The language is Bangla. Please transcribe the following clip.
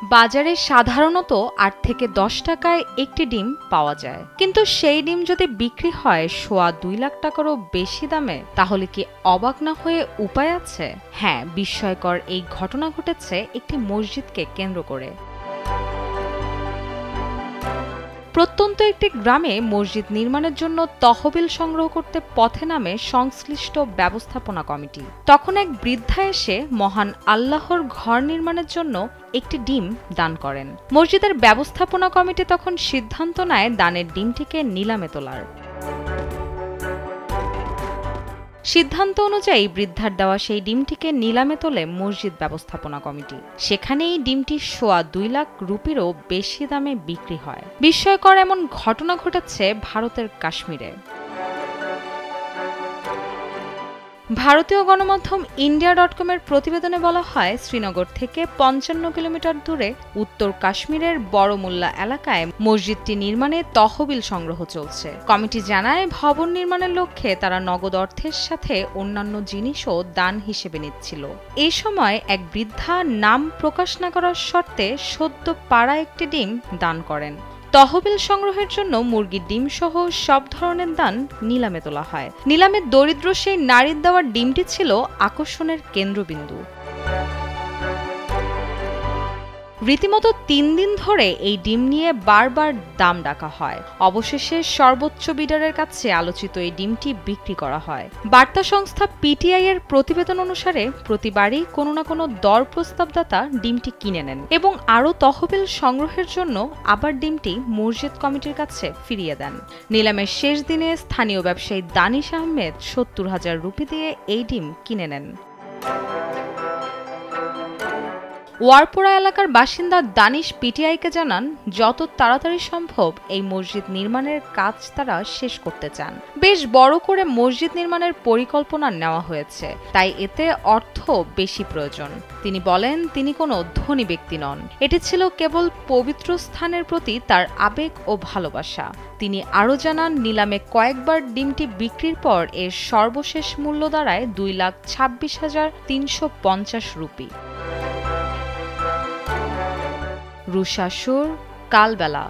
বাজারে সাধারণত ৮ থেকে ১০ টাকায় একটি ডিম পাওয়া যায়, কিন্তু সেই ডিম যদি বিক্রি হয় সোয়া ২ লাখ টাকারও বেশি দামে, তাহলে কি অবাক না হয়ে উপায় আছে? হ্যাঁ, বিস্ময়কর এই ঘটনা ঘটেছে একটি মসজিদকে কেন্দ্র করে। প্রত্যন্ত একটি গ্রামে মসজিদ নির্মাণের জন্য তহবিল সংগ্রহ করতে পথে নামে সংশ্লিষ্ট ব্যবস্থাপনা কমিটি। তখন এক বৃদ্ধা এসে মহান আল্লাহর ঘর নির্মাণের জন্য একটি ডিম দান করেন। মসজিদের ব্যবস্থাপনা কমিটি তখন সিদ্ধান্ত নেয় দানের ডিমটিকে নিলামে তোলার। সিদ্ধান্ত অনুযায়ী বৃদ্ধার দেওয়া সেই ডিমটিকে নিলামে তোলে মসজিদ ব্যবস্থাপনা কমিটি। সেখানেই ডিমটি সোয়া ২ লাখ রুপিরও বেশি দামে বিক্রি হয়। বিস্ময়কর এমন ঘটনা ঘটেছে ভারতের কাশ্মীরে। ভারতীয় গণমাধ্যম ইন্ডিয়া.com-এর প্রতিবেদনে বলা হয়, শ্রীনগর থেকে ৫৫ কিলোমিটার দূরে উত্তর কাশ্মীরের বড়মুল্লা এলাকায় মসজিদটি নির্মাণে তহবিল সংগ্রহ চলছে। কমিটি জানায়, ভবন নির্মাণের লক্ষ্যে তারা নগদ অর্থের সাথে অন্যান্য জিনিসও দান হিসেবে নিচ্ছিল। এই সময় এক বৃদ্ধা নাম প্রকাশ না করার শর্তে সদ্য পাড়া একটি ডিম দান করেন। তহবিল সংগ্রহের জন্য মুরগির ডিম সহ সব ধরনের দান নিলামে তোলা হয়। নিলামে দরিদ্র সেই নারীর দেওয়ার ডিমটি ছিল আকর্ষণের কেন্দ্রবিন্দু। রীতিমতো ৩ দিন ধরে এই ডিম নিয়ে বারবার দাম ডাকা হয়। অবশেষে সর্বোচ্চ বিডারের কাছে আলোচিত এই ডিমটি বিক্রি করা হয়। বার্তা সংস্থা পিটিআই এর প্রতিবেদন অনুসারে প্রতিবারই কোনো না কোনো দর প্রস্তাবদাতা ডিমটি কিনে নেন এবং আরও তহবিল সংগ্রহের জন্য আবার ডিমটি মসজিদ কমিটির কাছে ফিরিয়ে দেন। নিলামের শেষ দিনে স্থানীয় ব্যবসায়ী দানিশ আহমেদ ৭০,০০০ রুপি দিয়ে এই ডিম কিনে নেন। ওয়ারপোড়া এলাকার বাসিন্দা দানিশ পিটিআইকে জানান, যত তাড়াতাড়ি সম্ভব এই মসজিদ নির্মাণের কাজ তারা শেষ করতে চান। বেশ বড় করে মসজিদ নির্মাণের পরিকল্পনা নেওয়া হয়েছে, তাই এতে অর্থ বেশি প্রয়োজন। তিনি বলেন, তিনি কোনো ধনী ব্যক্তি নন, এটি ছিল কেবল পবিত্র স্থানের প্রতি তার আবেগ ও ভালোবাসা। তিনি আরও জানান, নিলামে কয়েকবার ডিমটি বিক্রির পর এর সর্বশেষ মূল্য দাঁড়ায় ২,২৬,৩৫০ রুপি। রুশা সুর, কালবেলা।